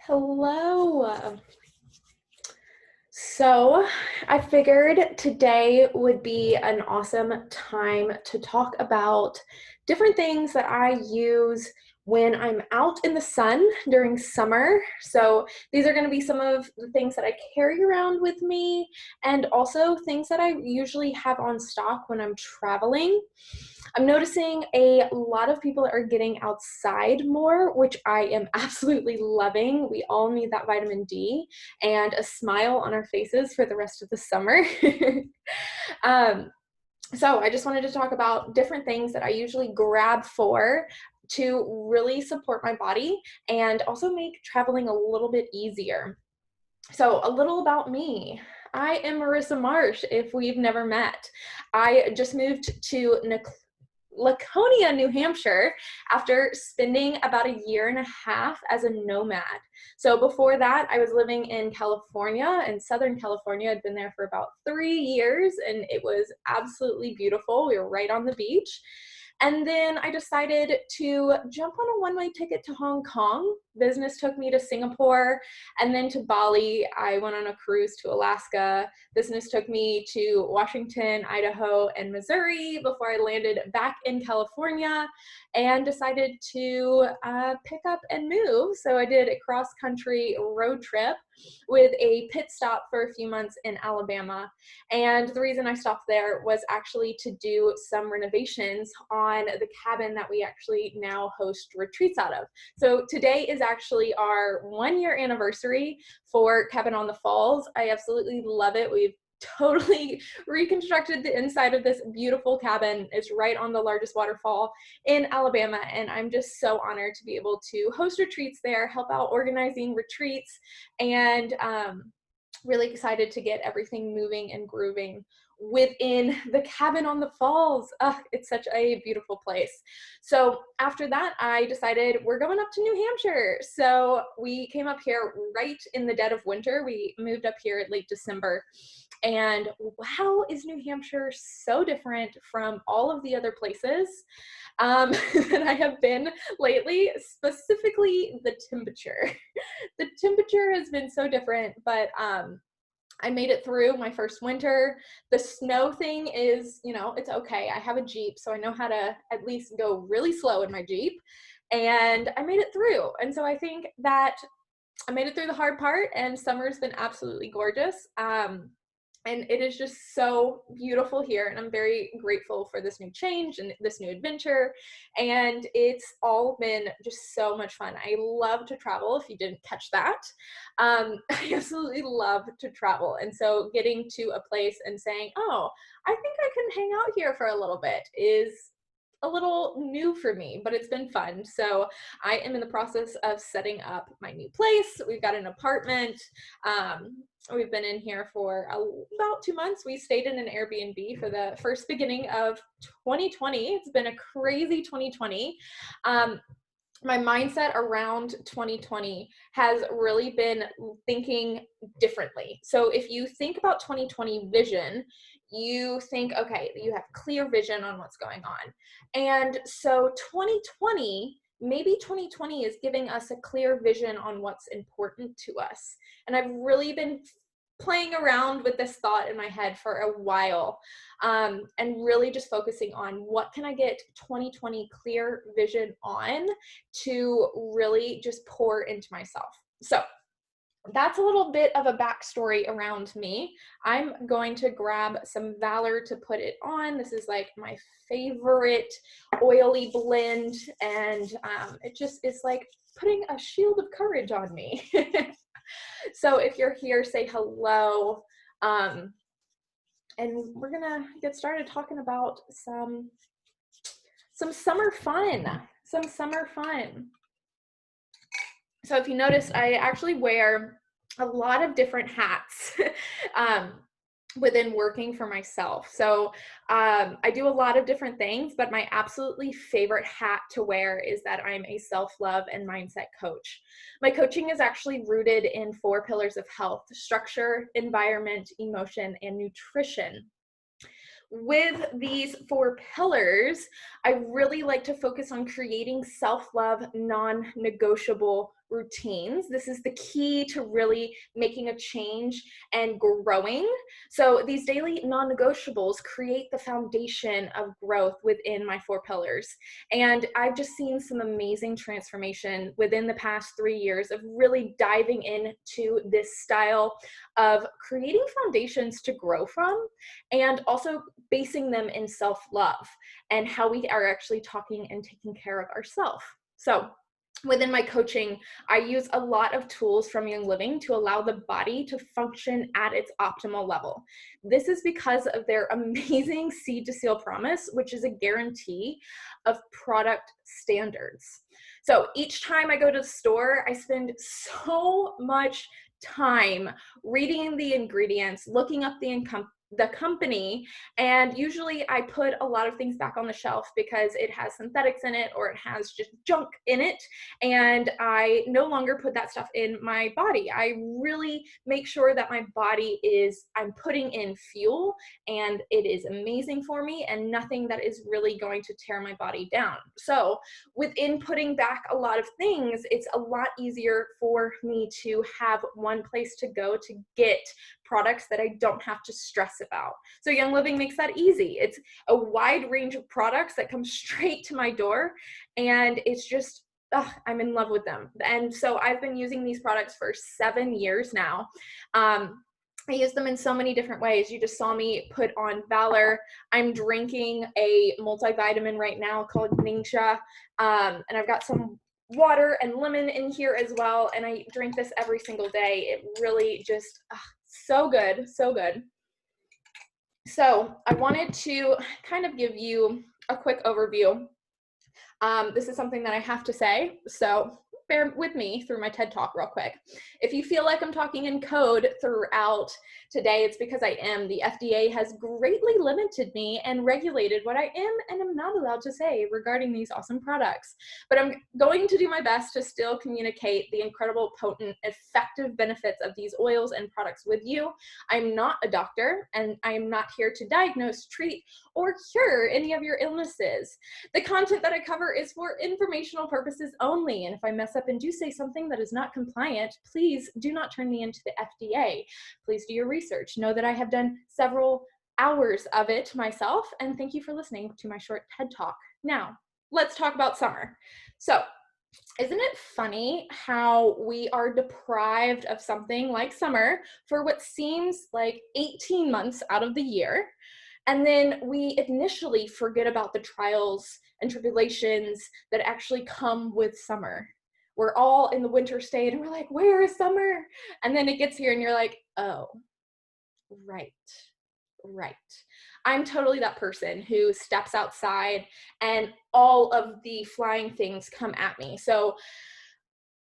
Hello. So I figured today would be an awesome time to talk about different things that I use when I'm out in the sun during summer. So these are going to be some of the things that I carry around with me and also things that I usually have on stock when I'm traveling. I'm noticing a lot of people are getting outside more, which I am absolutely loving. We all need that vitamin D and a smile on our faces for the rest of the summer. um, so I just wanted to talk about different things that I usually grab for to really support my body and also make traveling a little bit easier. So a little about me. I am Marissa Marsh, if we've never met. I just moved to Laconia, New Hampshire, after spending about a year and a half as a nomad. So before that, I was living in California, in Southern California. I'd been there for about 3 years, and it was absolutely beautiful. We were right on the beach. And then I decided to jump on a one-way ticket to Hong Kong. Business took me to Singapore and then to Bali. I went on a cruise to Alaska. Business took me to Washington, Idaho, and Missouri before I landed back in California and decided to pick up and move. So I did a cross-country road trip with a pit stop for a few months in Alabama. And the reason I stopped there was actually to do some renovations on the cabin that we actually now host retreats out of. So today is actually our 1-year anniversary for Cabin on the Falls. I absolutely love it. We've totally reconstructed the inside of this beautiful cabin. It's right on the largest waterfall in Alabama, and I'm just so honored to be able to host retreats there, help out organizing retreats, and really excited to get everything moving and grooving within the Cabin on the Falls. It's such a beautiful place. So after that, I decided we're going up to New Hampshire. So we came up here right in the dead of winter. We moved up here at late December. And wow, is New Hampshire so different from all of the other places that I have been lately, specifically the temperature. The temperature has been so different, but I made it through my first winter. The snow thing is, it's okay. I have a Jeep, so I know how to at least go really slow in my Jeep, and I made it through. And so I think that I made it through the hard part, and summer's been absolutely gorgeous. And it is just so beautiful here, and I'm very grateful for this new change and this new adventure, and it's all been just so much fun. I love to travel, if you didn't catch that. I absolutely love to travel, and so getting to a place and saying, oh, I think I can hang out here for a little bit is a little new for me, but it's been fun. So I am in the process of setting up my new place. We've got an apartment. We've been in here for about 2 months. We stayed in an Airbnb for the first beginning of 2020. It's been a crazy 2020. My mindset around 2020 has really been thinking differently. So if you think about 2020 vision, you think, okay, you have clear vision on what's going on. And so 2020 is giving us a clear vision on what's important to us. And I've really been playing around with this thought in my head for a while, and really just focusing on what can I get 2020 clear vision on to really just pour into myself. So that's a little bit of a backstory around me. I'm going to grab some Valor to put it on. This is like my favorite oily blend, and it just is like putting a shield of courage on me. So if you're here, say hello. And we're gonna get started talking about some summer fun. So if you noticed, I actually wear a lot of different hats within working for myself. So I do a lot of different things, but my absolutely favorite hat to wear is that I'm a self-love and mindset coach. My coaching is actually rooted in 4 pillars of health: structure, environment, emotion, and nutrition. With these 4 pillars, I really like to focus on creating self-love, non-negotiable routines. This is the key to really making a change and growing. So these daily non-negotiables create the foundation of growth within my 4 pillars. And I've just seen some amazing transformation within the past 3 years of really diving into this style of creating foundations to grow from, and also basing them in self-love and how we are actually talking and taking care of ourselves. So within my coaching, I use a lot of tools from Young Living to allow the body to function at its optimal level. This is because of their amazing Seed to Seal promise, which is a guarantee of product standards. So each time I go to the store, I spend so much time reading the ingredients, looking up the company, and usually I put a lot of things back on the shelf because it has synthetics in it or it has just junk in it, and I no longer put that stuff in my body. I really make sure that my body I'm putting in fuel and it is amazing for me and nothing that is really going to tear my body down. So within putting back a lot of things, it's a lot easier for me to have one place to go to get products that I don't have to stress about. So Young Living makes that easy. It's a wide range of products that come straight to my door, and it's just, I'm in love with them. And so I've been using these products for 7 years now. I use them in so many different ways. You just saw me put on Valor. I'm drinking a multivitamin right now called Ningxia, and I've got some water and lemon in here as well, and I drink this every single day. It really just, so good, so good. So I wanted to kind of give you a quick overview. This is something that I have to say, so bear with me through my TED Talk real quick. If you feel like I'm talking in code throughout today, it's because I am. The FDA has greatly limited me and regulated what I am and am not allowed to say regarding these awesome products. But I'm going to do my best to still communicate the incredible, potent, effective benefits of these oils and products with you. I'm not a doctor, and I am not here to diagnose, treat, or cure any of your illnesses. The content that I cover is for informational purposes only, and if I mess up and do say something that is not compliant, please do not turn me into the FDA. Please do your research. Know that I have done several hours of it myself, and thank you for listening to my short TED Talk. Now, let's talk about summer. So, isn't it funny how we are deprived of something like summer for what seems like 18 months out of the year? And then we initially forget about the trials and tribulations that actually come with summer. We're all in the winter state and we're like, where is summer? And then it gets here and you're like, oh, right. I'm totally that person who steps outside and all of the flying things come at me. So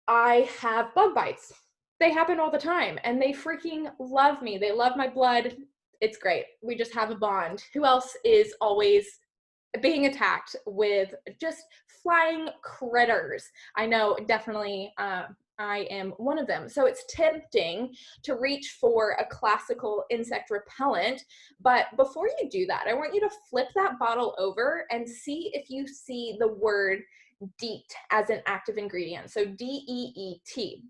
I have bug bites. They happen all the time and they freaking love me. They love my blood. It's great. We just have a bond. Who else is always being attacked with just flying critters? I know, definitely, I am one of them. So it's tempting to reach for a classical insect repellent. But before you do that, I want you to flip that bottle over and see if you see the word DEET as an active ingredient. So DEET.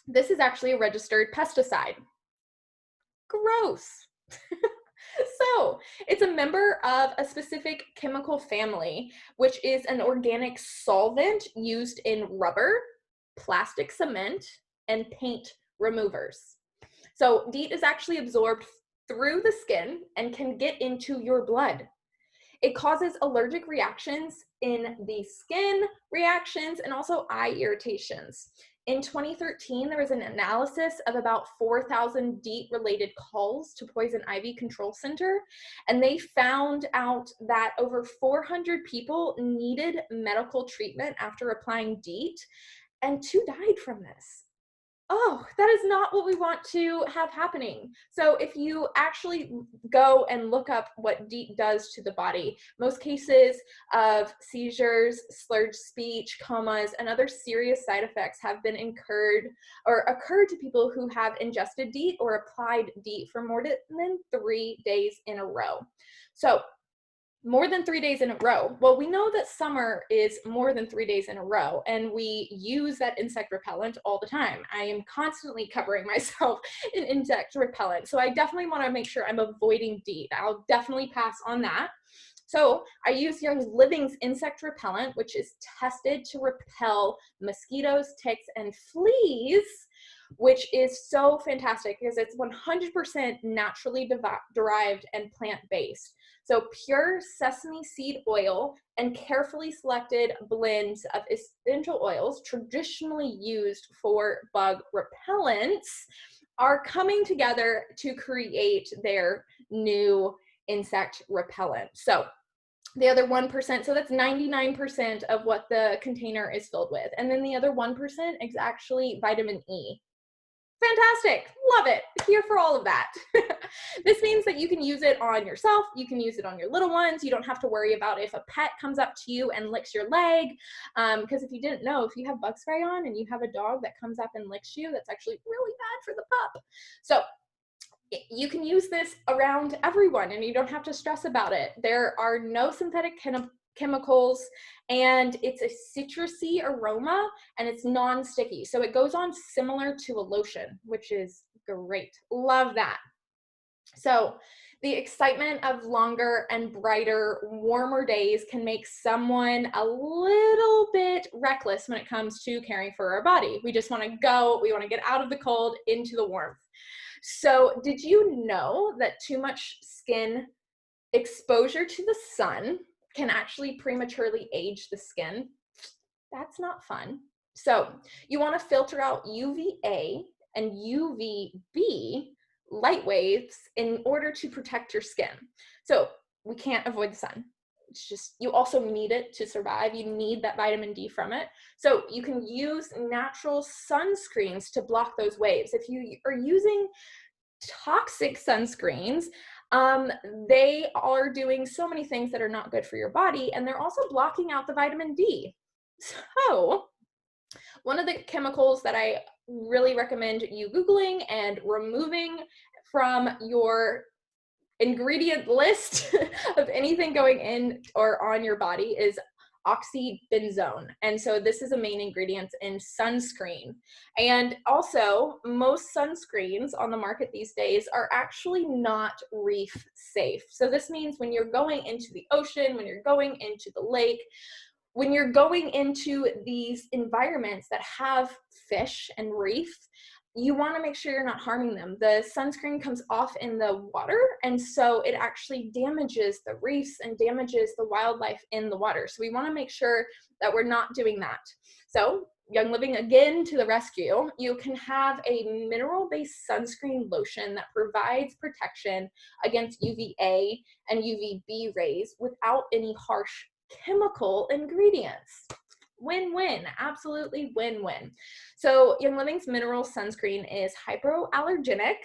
This is actually a registered pesticide. Gross. So it's a member of a specific chemical family, which is an organic solvent used in rubber, plastic cement, and paint removers. So DEET is actually absorbed through the skin and can get into your blood. It causes allergic reactions in the skin, reactions, and also eye irritations. In 2013, there was an analysis of about 4,000 DEET-related calls to Poison Ivy Control Center, and they found out that over 400 people needed medical treatment after applying DEET, and 2 died from this. Oh, that is not what we want to have happening. So if you actually go and look up what DEET does to the body, most cases of seizures, slurred speech, comas, and other serious side effects have been incurred or occurred to people who have ingested DEET or applied DEET for more than 3 days in a row. So More than 3 days in a row. Well, we know that summer is more than 3 days in a row, and we use that insect repellent all the time. I am constantly covering myself in insect repellent, so I definitely want to make sure I'm avoiding DEET. I'll definitely pass on that. So I use Young Living's insect repellent, which is tested to repel mosquitoes, ticks, and fleas, which is so fantastic because it's 100% naturally derived and plant-based. So pure sesame seed oil and carefully selected blends of essential oils traditionally used for bug repellents are coming together to create their new insect repellent. So the other 1%, so that's 99% of what the container is filled with. And then the other 1% is actually vitamin E. Fantastic, love it, here for all of that. This means that you can use it on yourself, you can use it on your little ones, you don't have to worry about if a pet comes up to you and licks your leg, because if you didn't know, if you have bug spray on and you have a dog that comes up and licks you, that's actually really bad for the pup. So you can use this around everyone and you don't have to stress about it. There are no synthetic chemicals, and it's a citrusy aroma and it's non-sticky. So it goes on similar to a lotion, which is great. Love that. So the excitement of longer and brighter, warmer days can make someone a little bit reckless when it comes to caring for our body. We just want to go, we want to get out of the cold into the warmth. So did you know that too much skin exposure to the sun can actually prematurely age the skin? That's not fun. So you want to filter out UVA and UVB light waves in order to protect your skin. So we can't avoid the sun. It's just, you also need it to survive. You need that vitamin D from it. So you can use natural sunscreens to block those waves. If you are using toxic sunscreens, they are doing so many things that are not good for your body, and they're also blocking out the vitamin D. So one of the chemicals that I really recommend you Googling and removing from your ingredient list of anything going in or on your body is oxybenzone. And so this is a main ingredient in sunscreen. And also, most sunscreens on the market these days are actually not reef safe. So this means when you're going into the ocean, when you're going into the lake, when you're going into these environments that have fish and reef, you want to make sure you're not harming them. The sunscreen comes off in the water, and so it actually damages the reefs and damages the wildlife in the water. So we want to make sure that we're not doing that. So Young Living, again, to the rescue. You can have a mineral-based sunscreen lotion that provides protection against UVA and UVB rays without any harsh chemical ingredients. Win-win, absolutely win-win. So Young Living's mineral sunscreen is hypoallergenic,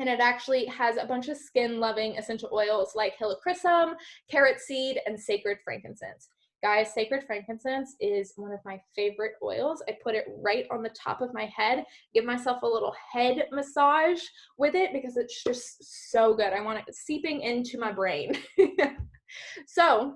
and it actually has a bunch of skin-loving essential oils like helichrysum, carrot seed, and sacred frankincense. Guys, sacred frankincense is one of my favorite oils. I put it right on the top of my head, give myself a little head massage with it because it's just so good. I want it seeping into my brain. So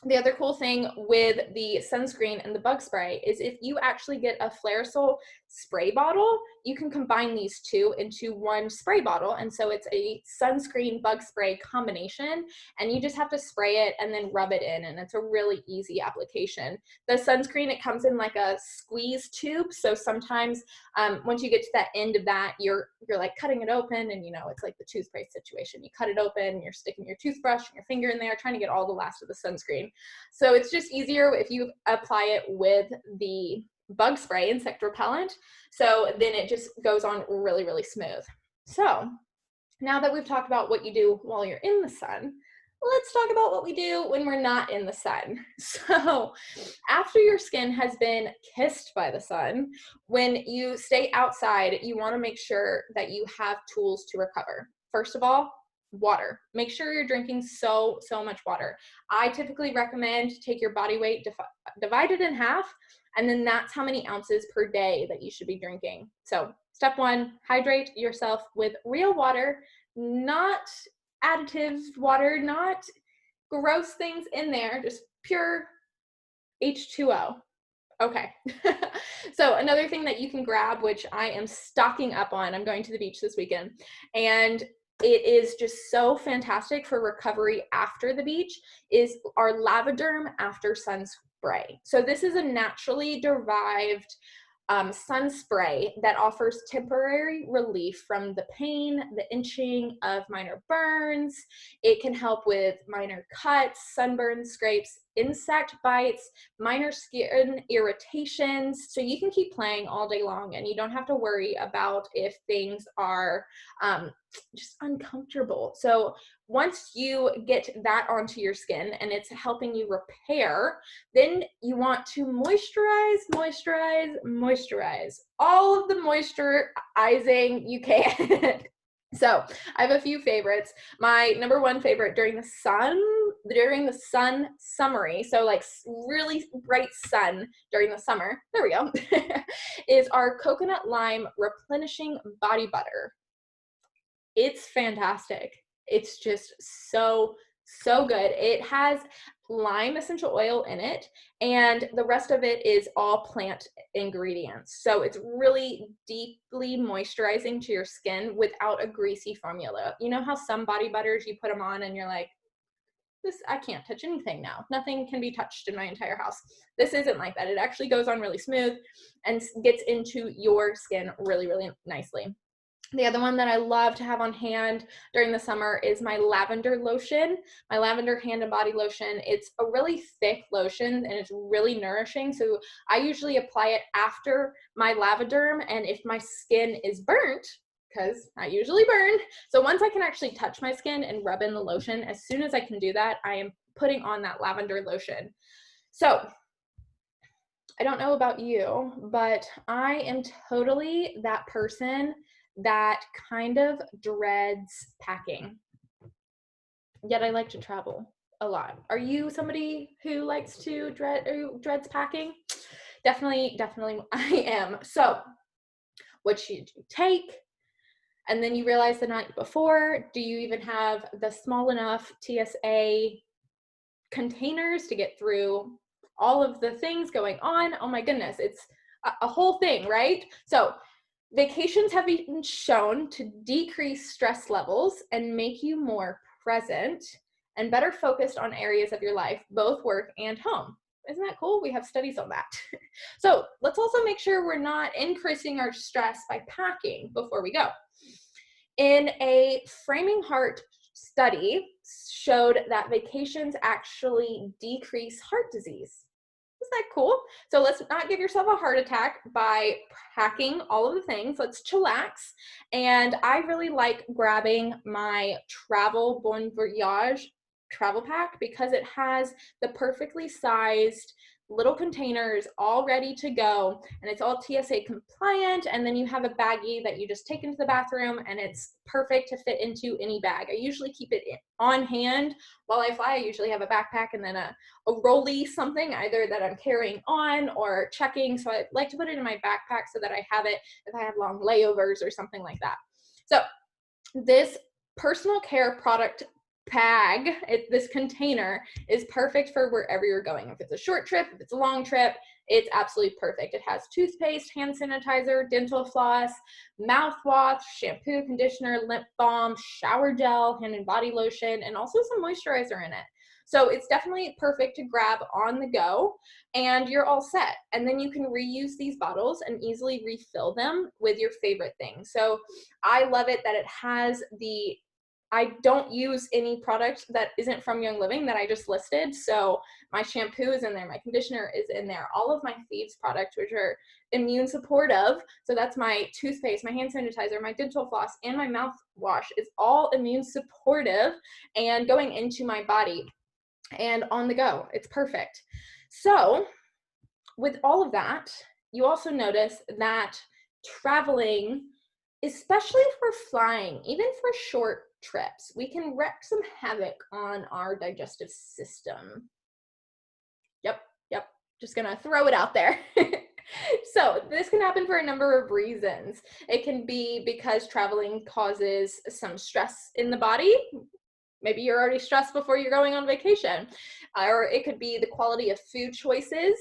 the other cool thing with the sunscreen and the bug spray is if you actually get a Flairosol spray bottle, you can combine these two into one spray bottle. And so it's a sunscreen bug spray combination, and you just have to spray it and then rub it in, and it's a really easy application. The sunscreen, it comes in like a squeeze tube. So sometimes once you get to that end of that, you're like cutting it open, and you know, it's like the toothpaste situation. You cut it open, you're sticking your toothbrush and your finger in there, trying to get all the last of the sunscreen. So it's just easier if you apply it with the bug spray, insect repellent. So then it just goes on really, really smooth. So now that we've talked about what you do while you're in the sun, let's talk about what we do when we're not in the sun. So after your skin has been kissed by the sun, when you stay outside, you want to make sure that you have tools to recover. First of all, water. Make sure you're drinking so much water. I typically recommend take your body weight, divide it in half, and then that's how many ounces per day that you should be drinking. So step one, hydrate yourself with real water, not additive water, not gross things in there, just pure H2O. Okay. So another thing that you can grab, which I am stocking up on, I'm going to the beach this weekend, and it is just so fantastic for recovery after the beach, is our Lavaderm After Sun Spray. So this is a naturally derived sun spray that offers temporary relief from the pain, the itching of minor burns. It can help with minor cuts, sunburns, scrapes, insect bites, minor skin irritations. So you can keep playing all day long and you don't have to worry about if things are just uncomfortable. So once you get that onto your skin and it's helping you repair, then you want to moisturize, moisturize, moisturize. All of the moisturizing you can. So I have a few favorites. My number one favorite during the sun summery, so like really bright sun during the summer, there we go, is our Coconut Lime Replenishing Body Butter. It's fantastic. It's just so good. It has lime essential oil in it, and the rest of it is all plant ingredients. So it's really deeply moisturizing to your skin without a greasy formula. You know how some body butters, you put them on and you're like, this, I can't touch anything now. Nothing can be touched in my entire house. This isn't like that. It actually goes on really smooth and gets into your skin really, really nicely. The other one that I love to have on hand during the summer is my lavender lotion, my lavender hand and body lotion. It's a really thick lotion and it's really nourishing. So I usually apply it after my Lavaderm, and if my skin is burnt, because I usually burn, so once I can actually touch my skin and rub in the lotion, as soon as I can do that, I am putting on that lavender lotion. So I don't know about you, but I am totally that person that kind of dreads packing. Yet I like to travel a lot. Are you somebody who likes to dreads packing? Definitely I am. So what should you take? And then you realize the night before, do you even have the small enough TSA containers to get through all of the things going on? Oh my goodness, it's a whole thing, right? So vacations have been shown to decrease stress levels and make you more present and better focused on areas of your life, both work and home. Isn't that cool? We have studies on that. So let's also make sure we're not increasing our stress by packing before we go. In a Framing Heart study showed that vacations actually decrease heart disease. Isn't that cool? So let's not give yourself a heart attack by packing all of the things. Let's chillax. And I really like grabbing my Travel Bon Voyage travel pack because it has the perfectly sized little containers all ready to go, and it's all TSA compliant, and then you have a baggie that you just take into the bathroom, and it's perfect to fit into any bag. I usually keep it on hand while I fly. I usually have a backpack and then a rolly something, either that I'm carrying on or checking, so I like to put it in my backpack so that I have it if I have long layovers or something like that. So this personal care product bag, this container is perfect for wherever you're going. If it's a short trip, if it's a long trip, it's absolutely perfect. It has toothpaste, hand sanitizer, dental floss, mouthwash, shampoo, conditioner, lip balm, shower gel, hand and body lotion, and also some moisturizer in it. So it's definitely perfect to grab on the go, and you're all set. And then you can reuse these bottles and easily refill them with your favorite thing. So I love it that it has I don't use any product that isn't from Young Living that I just listed. So my shampoo is in there, my conditioner is in there, all of my Thieves products, which are immune supportive. So that's my toothpaste, my hand sanitizer, my dental floss, and my mouthwash is all immune supportive and going into my body and on the go. It's perfect. So with all of that, you also notice that traveling, especially for flying, even for short trips, we can wreak some havoc on our digestive system. Yep. Just gonna throw it out there. So this can happen for a number of reasons. It can be because traveling causes some stress in the body, Maybe you're already stressed before you're going on vacation. Or it could be the quality of food choices.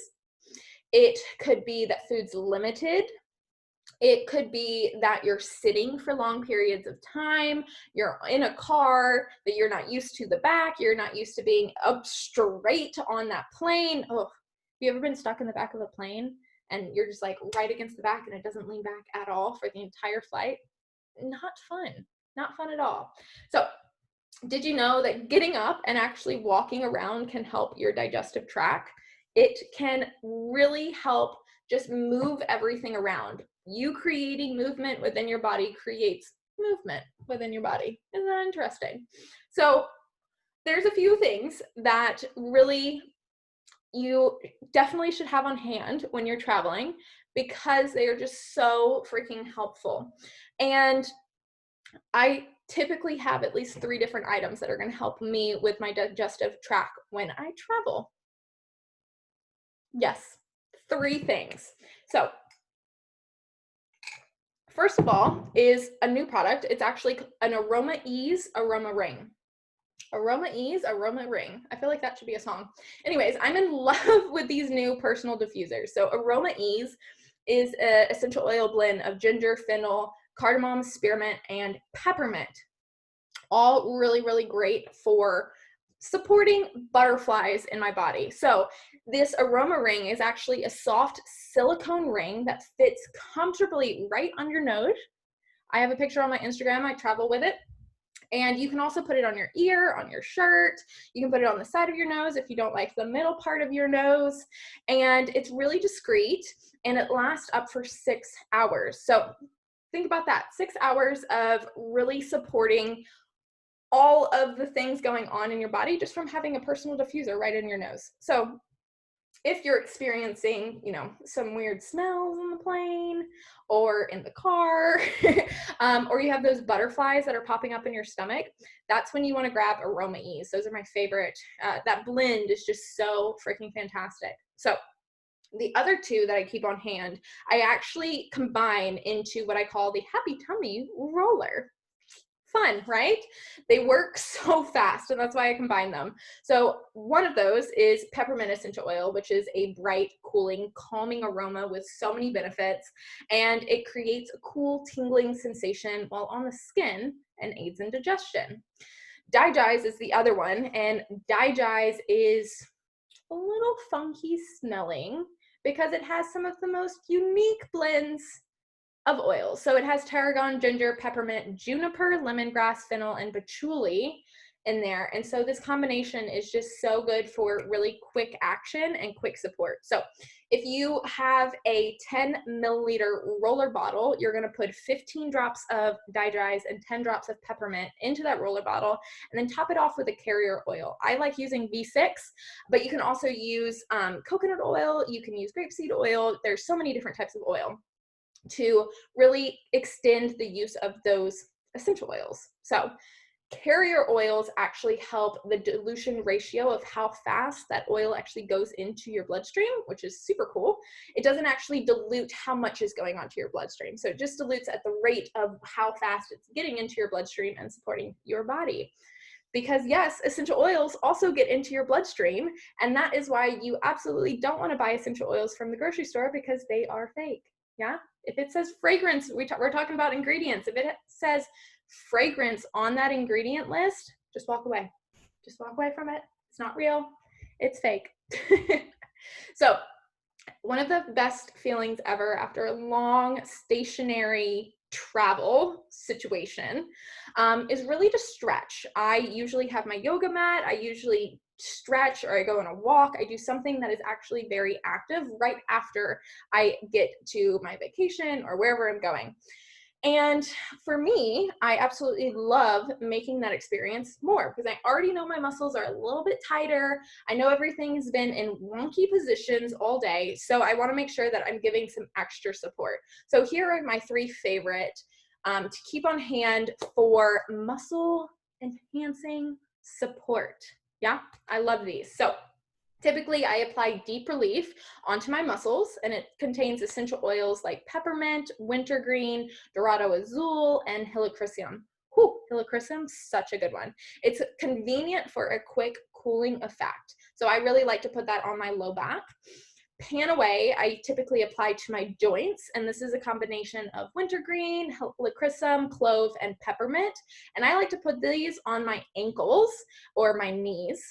It could be that food's limited. It could be that you're sitting for long periods of time, you're in a car, that you're not used to the back, you're not used to being up straight on that plane. Oh, have you ever been stuck in the back of a plane and you're just like right against the back and it doesn't lean back at all for the entire flight? Not fun. Not fun at all. So, did you know that getting up and actually walking around can help your digestive tract? It can really help just move everything around. You creating movement within your body creates movement within your body. Isn't that interesting? So there's a few things that really you definitely should have on hand when you're traveling because they are just so freaking helpful. And I typically have at least 3 different items that are going to help me with my digestive tract when I travel. Yes, 3 things. So, first of all is a new product. It's actually an Aroma Ease Aroma Ring. Aroma Ease Aroma Ring. I feel like that should be a song. Anyways, I'm in love with these new personal diffusers. So Aroma Ease is an essential oil blend of ginger, fennel, cardamom, spearmint, and peppermint. All really, really great for supporting butterflies in my body. So this aroma ring is actually a soft silicone ring that fits comfortably right on your nose. I have a picture on my Instagram. I travel with it. And you can also put it on your ear, on your shirt. You can put it on the side of your nose if you don't like the middle part of your nose. And it's really discreet and it lasts up for 6 hours. So think about that, 6 hours of really supporting all of the things going on in your body just from having a personal diffuser right in your nose. So if you're experiencing, some weird smells on the plane or in the car, or you have those butterflies that are popping up in your stomach, that's when you want to grab Aroma Ease. Those are my favorite. That blend is just so freaking fantastic. So the other 2 that I keep on hand, I actually combine into what I call the Happy Tummy Roller. Fun, right? They work so fast, and that's why I combine them. So one of those is peppermint essential oil, which is a bright, cooling, calming aroma with so many benefits, and it creates a cool, tingling sensation while on the skin and aids in digestion. Digize is the other one, and Digize is a little funky smelling because it has some of the most unique blends of oils. So it has tarragon, ginger, peppermint, juniper, lemongrass, fennel, and patchouli in there. And so this combination is just so good for really quick action and quick support. So if you have a 10 milliliter roller bottle, you're going to put 15 drops of Digize and 10 drops of peppermint into that roller bottle, and then top it off with a carrier oil. I like using V6, but you can also use coconut oil. You can use grapeseed oil. There's so many different types of oil to really extend the use of those essential oils. So carrier oils actually help the dilution ratio of how fast that oil actually goes into your bloodstream, which is super cool. It doesn't actually dilute how much is going onto your bloodstream. So it just dilutes at the rate of how fast it's getting into your bloodstream and supporting your body. Because yes, essential oils also get into your bloodstream, and that is why you absolutely don't want to buy essential oils from the grocery store because they are fake. Yeah? If it says fragrance, we're talking about ingredients. If it says fragrance on that ingredient list, just walk away. Just walk away from it. It's not real. It's fake. So one of the best feelings ever after a long stationary travel situation is really to stretch. I usually have my yoga mat. I usually stretch, or I go on a walk. I do something that is actually very active right after I get to my vacation or wherever I'm going. And for me, I absolutely love making that experience more because I already know my muscles are a little bit tighter. I know everything's been in wonky positions all day, so I want to make sure that I'm giving some extra support. So here are my 3 favorite to keep on hand for muscle enhancing support. Yeah, I love these. So typically, I apply Deep Relief onto my muscles, and it contains essential oils like peppermint, wintergreen, dorado azul, and helichrysum. Whew, helichrysum, such a good one. It's convenient for a quick cooling effect. So I really like to put that on my low back. Panaway, I typically apply to my joints, and this is a combination of wintergreen, helichrysum, clove, and peppermint. And I like to put these on my ankles or my knees.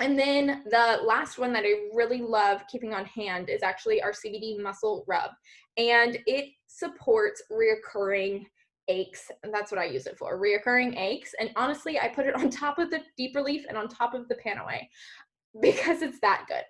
And then the last one that I really love keeping on hand is actually our CBD muscle rub. And it supports reoccurring aches. And that's what I use it for, reoccurring aches. And honestly, I put it on top of the deep relief and on top of the Panaway because it's that good.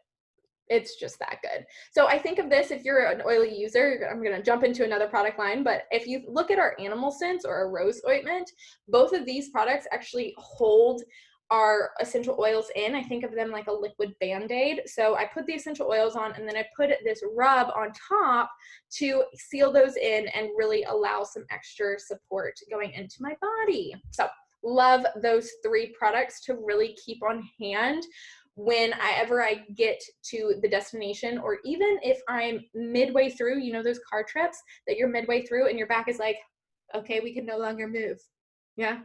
It's just that good. So I think of this, if you're an oily user, I'm going to jump into another product line, but if you look at our animal scents or our rose ointment, both of these products actually hold our essential oils in. I think of them like a liquid Band-Aid. So I put the essential oils on, and then I put this rub on top to seal those in and really allow some extra support going into my body. So love those 3 products to really keep on hand whenever I get to the destination, or even if I'm midway through, you know, those car trips that you're midway through and your back is like, okay, we can no longer move. Yeah.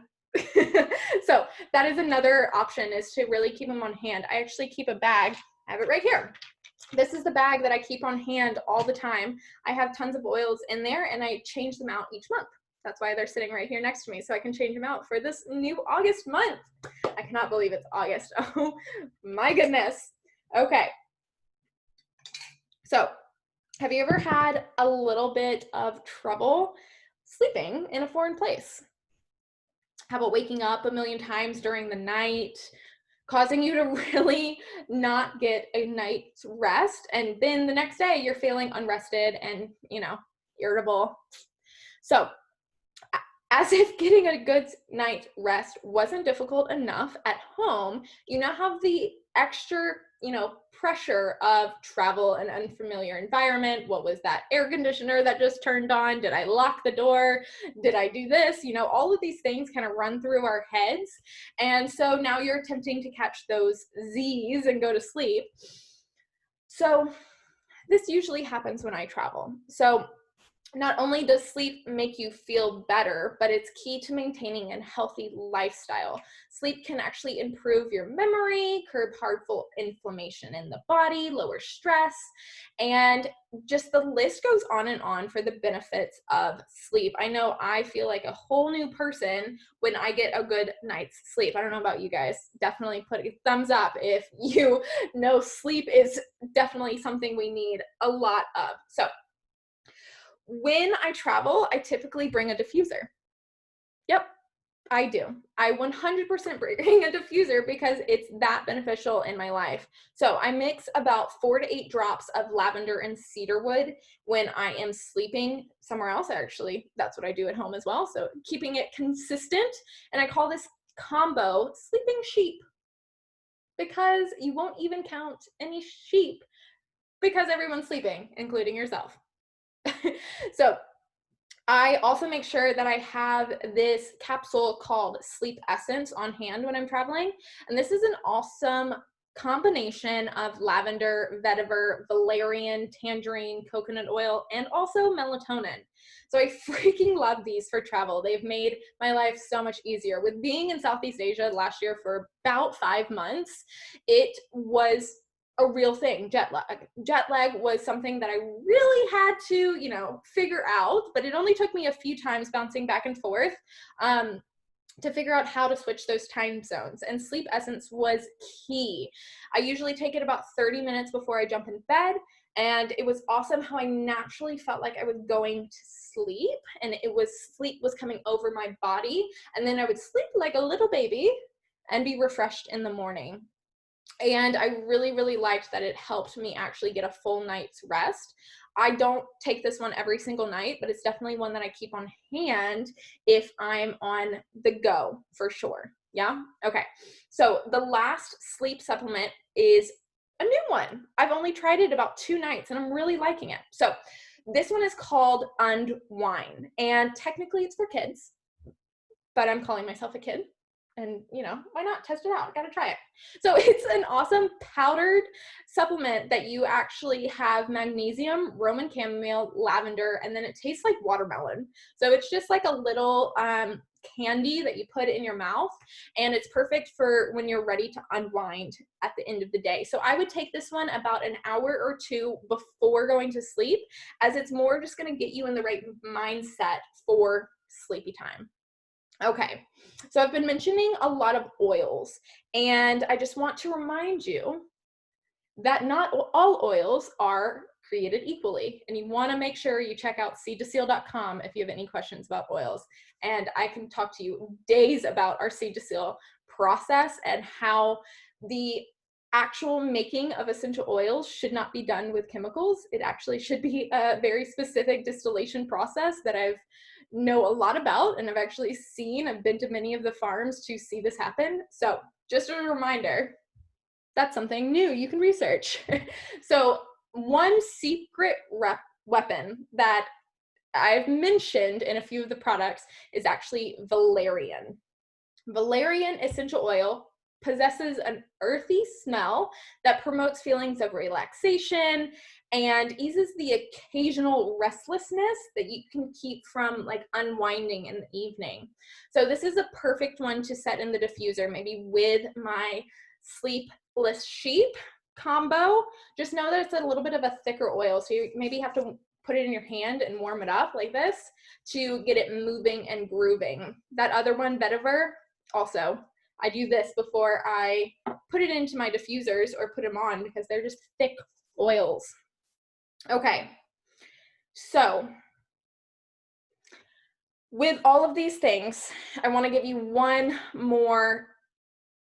So that is another option, is to really keep them on hand. I actually keep a bag. I have it right here. This is the bag that I keep on hand all the time. I have tons of oils in there, and I change them out each month. That's why they're sitting right here next to me, so I can change them out for this new August month. I cannot believe it's August. Oh my goodness. Okay. So have you ever had a little bit of trouble sleeping in a foreign place? How about waking up a million times during the night, causing you to really not get a night's rest, and then the next day you're feeling unrested and, you know, irritable? So as if getting a good night's rest wasn't difficult enough at home, you now have the extra, you know, pressure of travel and unfamiliar environment. What was that air conditioner that just turned on? Did I lock the door? Did I do this? You know, all of these things kind of run through our heads. And so now you're attempting to catch those Z's and go to sleep. So this usually happens when I travel. So not only does sleep make you feel better, but it's key to maintaining a healthy lifestyle. Sleep can actually improve your memory, curb harmful inflammation in the body, lower stress, and just the list goes on and on for the benefits of sleep. I know I feel like a whole new person when I get a good night's sleep. I don't know about you guys. Definitely put a thumbs up if you know sleep is definitely something we need a lot of. So when I travel, I typically bring a diffuser. Yep, I do. I 100% bring a diffuser because it's that beneficial in my life. So I mix about 4 to 8 drops of lavender and cedarwood when I am sleeping somewhere else. Actually, that's what I do at home as well. So keeping it consistent. And I call this combo sleeping sheep, because you won't even count any sheep because everyone's sleeping, including yourself. So I also make sure that I have this capsule called Sleep Essence on hand when I'm traveling. And this is an awesome combination of lavender, vetiver, valerian, tangerine, coconut oil, and also melatonin. So I freaking love these for travel. They've made my life so much easier. With being in Southeast Asia last year for about 5 months, it was a real thing. Jet lag was something that I really had to, you know, figure out, but it only took me a few times bouncing back and forth to figure out how to switch those time zones. And Sleep Essence was key. I usually take it about 30 minutes before I jump in bed, and it was awesome how I naturally felt like I was going to sleep, and sleep was coming over my body, and then I would sleep like a little baby and be refreshed in the morning. And I really, really liked that it helped me actually get a full night's rest. I don't take this one every single night, but it's definitely one that I keep on hand if I'm on the go, for sure. Yeah? Okay. So the last sleep supplement is a new one. I've only tried it about 2 nights and I'm really liking it. So this one is called Unwind, and technically it's for kids, but I'm calling myself a kid. And, you know, why not test it out? Gotta try it. So it's an awesome powdered supplement that you actually have magnesium, Roman chamomile, lavender, and then it tastes like watermelon. So it's just like a little candy that you put in your mouth, and it's perfect for when you're ready to unwind at the end of the day. So I would take this one about an hour or two before going to sleep, as it's more just going to get you in the right mindset for sleepy time. Okay, so I've been mentioning a lot of oils, and I just want to remind you that not all oils are created equally, and you want to make sure you check out seed2seal.com if you have any questions about oils. And I can talk to you days about our Seed to Seal process and how the actual making of essential oils should not be done with chemicals. It actually should be a very specific distillation process that I've know a lot about, and I've actually I've been to many of the farms to see this happen. So just a reminder, that's something new you can research. So one secret weapon that I've mentioned in a few of the products is actually valerian. Valerian essential oil possesses an earthy smell that promotes feelings of relaxation and eases the occasional restlessness that you can keep from like unwinding in the evening. So this is a perfect one to set in the diffuser, maybe with my sleepless sheep combo. Just know that it's a little bit of a thicker oil, so you maybe have to put it in your hand and warm it up like this to get it moving and grooving. That other one, vetiver, also, I do this before I put it into my diffusers or put them on because they're just thick oils. Okay, so with all of these things, I want to give you one more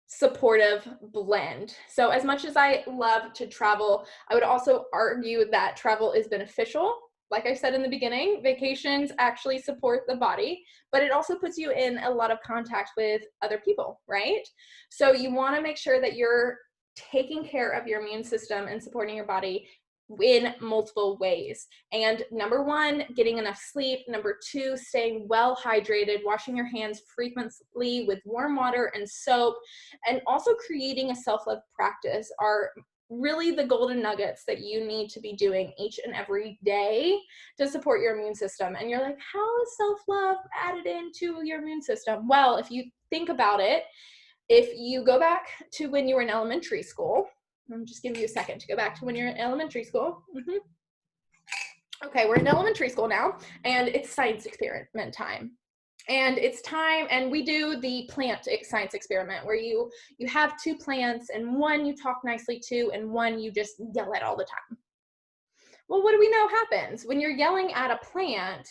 supportive blend. So as much as I love to travel, I would also argue that travel is beneficial. Like I said in the beginning, vacations actually support the body, but it also puts you in a lot of contact with other people, right? So you want to make sure that you're taking care of your immune system and supporting your body in multiple ways. And number one, getting enough sleep. Number two, staying well hydrated, washing your hands frequently with warm water and soap, and also creating a self-love practice are really the golden nuggets that you need to be doing each and every day to support your immune system. And you're like, how is self-love added into your immune system? Well, if you think about it, if you go back to when you were in elementary school, I'm just giving you a second to go back to when you're in elementary school. Okay, we're in elementary school now, and it's science experiment time. And it's time, and we do the plant science experiment where you have two plants, and one you talk nicely to, and one you just yell at all the time. Well, what do we know happens? When you're yelling at a plant,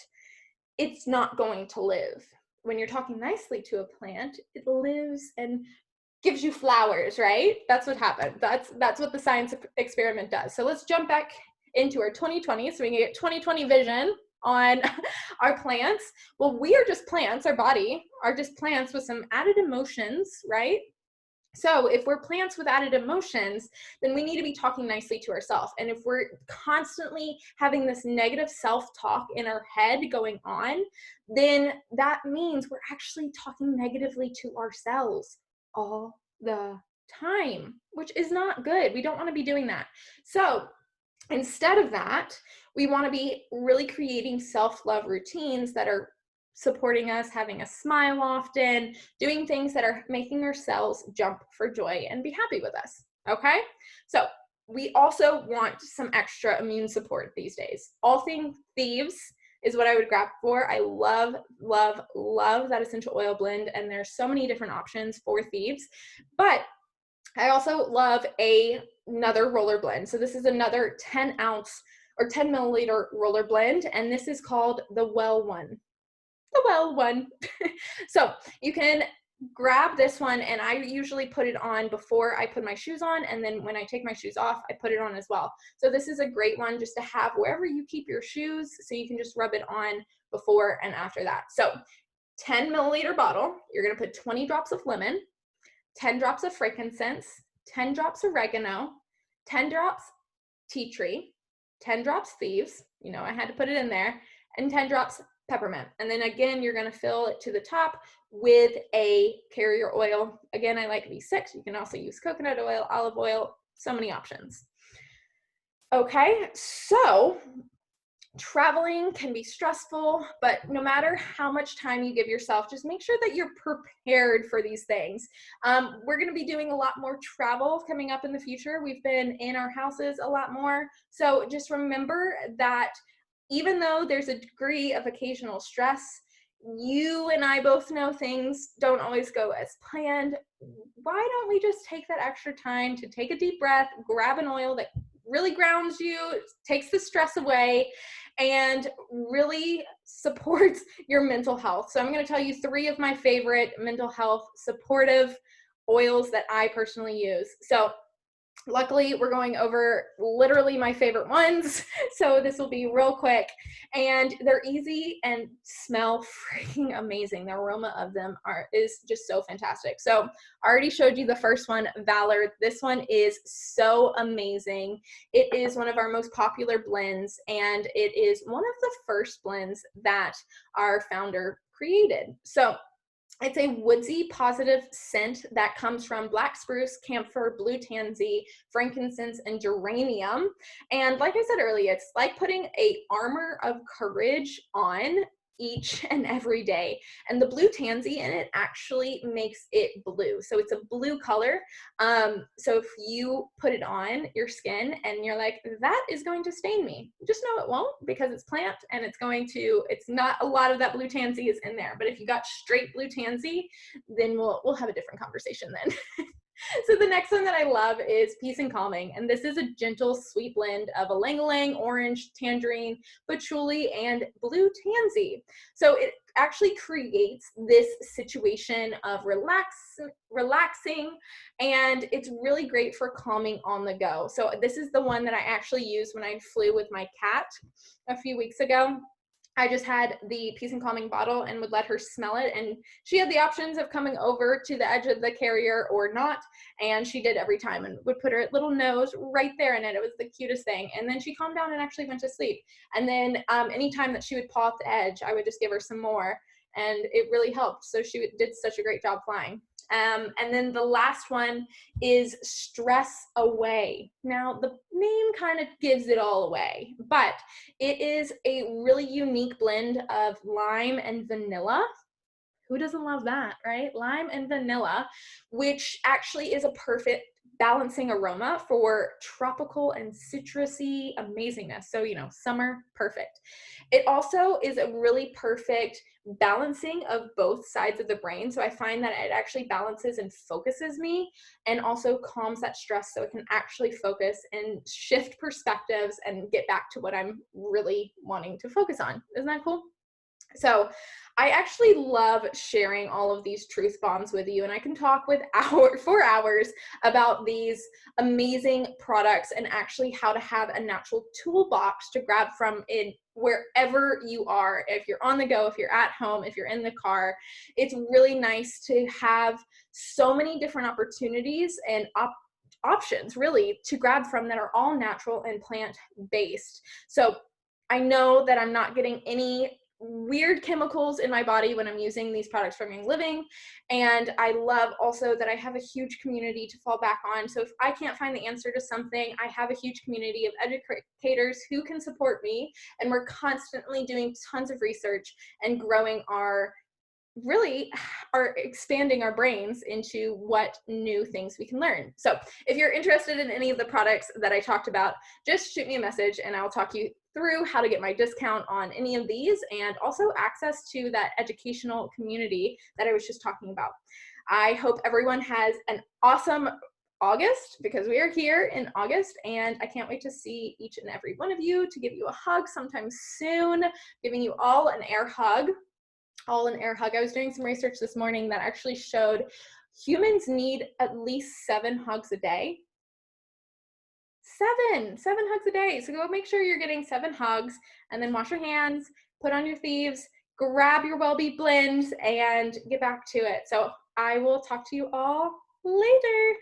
it's not going to live. When you're talking nicely to a plant, it lives and gives you flowers, right? That's what happened. That's what the science experiment does. So let's jump back into our 2020 so we can get 2020 vision on our plants. Well, we are just plants, our body are just plants with some added emotions, right? So if we're plants with added emotions, then we need to be talking nicely to ourselves. And if we're constantly having this negative self-talk in our head going on, then that means we're actually talking negatively to ourselves all the time, which is not good. We don't want to be doing that. So instead of that, we want to be really creating self-love routines that are supporting us, having a smile often, doing things that are making our cells jump for joy and be happy with us, okay? So we also want some extra immune support these days. All things thieves is what I would grab for. I love, love, love that essential oil blend, and there's so many different options for thieves, but I also love another roller blend. So this is another 10 ounce or 10 milliliter roller blend, and this is called the Well One. The Well One. So you can grab this one, and I usually put it on before I put my shoes on, and then when I take my shoes off, I put it on as well. So this is a great one just to have wherever you keep your shoes, so you can just rub it on before and after that. So 10 milliliter bottle, you're gonna put 20 drops of lemon, 10 drops of frankincense, 10 drops oregano, 10 drops tea tree, 10 drops thieves, you know, I had to put it in there, and 10 drops peppermint. And then again, you're gonna fill it to the top with a carrier oil. Again, I like V6. You can also use coconut oil, olive oil, so many options. Okay, so Traveling can be stressful, but no matter how much time you give yourself, just make sure that you're prepared for these things. We're going to be doing a lot more travel coming up in the future. We've been in our houses a lot more. So just remember that even though there's a degree of occasional stress, you and I both know things don't always go as planned. Why don't we just take that extra time to take a deep breath, grab an oil that really grounds you, takes the stress away, and really supports your mental health. So I'm going to tell you 3 of my favorite mental health supportive oils that I personally use. So luckily, we're going over literally my favorite ones, so this will be real quick. And they're easy and smell freaking amazing. The aroma of them is just so fantastic. So I already showed you the first one, Valor. This one is so amazing. It is one of our most popular blends, and it is one of the first blends that our founder created. So it's a woodsy positive scent that comes from black spruce, camphor, blue tansy, frankincense, and geranium. And like I said earlier, it's like putting a armor of courage on each and every day. And the blue tansy in it actually makes it blue. So it's a blue color. So if you put it on your skin and you're like, that is going to stain me, just know it won't, because it's plant and it's not a lot of that blue tansy is in there. But if you got straight blue tansy, then we'll have a different conversation then. So the next one that I love is Peace and Calming, and this is a gentle, sweet blend of ylang-ylang, orange, tangerine, patchouli, and blue tansy. So it actually creates this situation of relaxing, and it's really great for calming on the go. So this is the one that I actually used when I flew with my cat a few weeks ago. I just had the Peace and Calming bottle and would let her smell it. And she had the options of coming over to the edge of the carrier or not. And she did every time and would put her little nose right there in it. It was the cutest thing. And then she calmed down and actually went to sleep. And then anytime that she would paw at the edge, I would just give her some more. And it really helped. So she did such a great job flying. And then the last one is Stress Away. Now, the name kind of gives it all away, but it is a really unique blend of lime and vanilla. Who doesn't love that, right? Lime and vanilla, which actually is a perfect balancing aroma for tropical and citrusy amazingness. So, summer, perfect. It also is a really perfect balancing of both sides of the brain. So I find that it actually balances and focuses me and also calms that stress so it can actually focus and shift perspectives and get back to what I'm really wanting to focus on. Isn't that cool? So I actually love sharing all of these truth bombs with you, and I can talk for hours about these amazing products and actually how to have a natural toolbox to grab from in wherever you are. If you're on the go, if you're at home, if you're in the car, it's really nice to have so many different opportunities and options really to grab from that are all natural and plant-based. So I know that I'm not getting any weird chemicals in my body when I'm using these products from Young Living. And I love also that I have a huge community to fall back on. So if I can't find the answer to something, I have a huge community of educators who can support me. And we're constantly doing tons of research and growing expanding our brains into what new things we can learn. So if you're interested in any of the products that I talked about, just shoot me a message and I'll talk you through how to get my discount on any of these and also access to that educational community that I was just talking about. I hope everyone has an awesome August, because we are here in August, and I can't wait to see each and every one of you, to give you a hug sometime soon, giving you all an air hug. I was doing some research this morning that actually showed humans need at least 7 hugs a day. Seven hugs a day. So go make sure you're getting 7 hugs, and then wash your hands, put on your thieves, grab your Wellbe blends, and get back to it. So I will talk to you all later.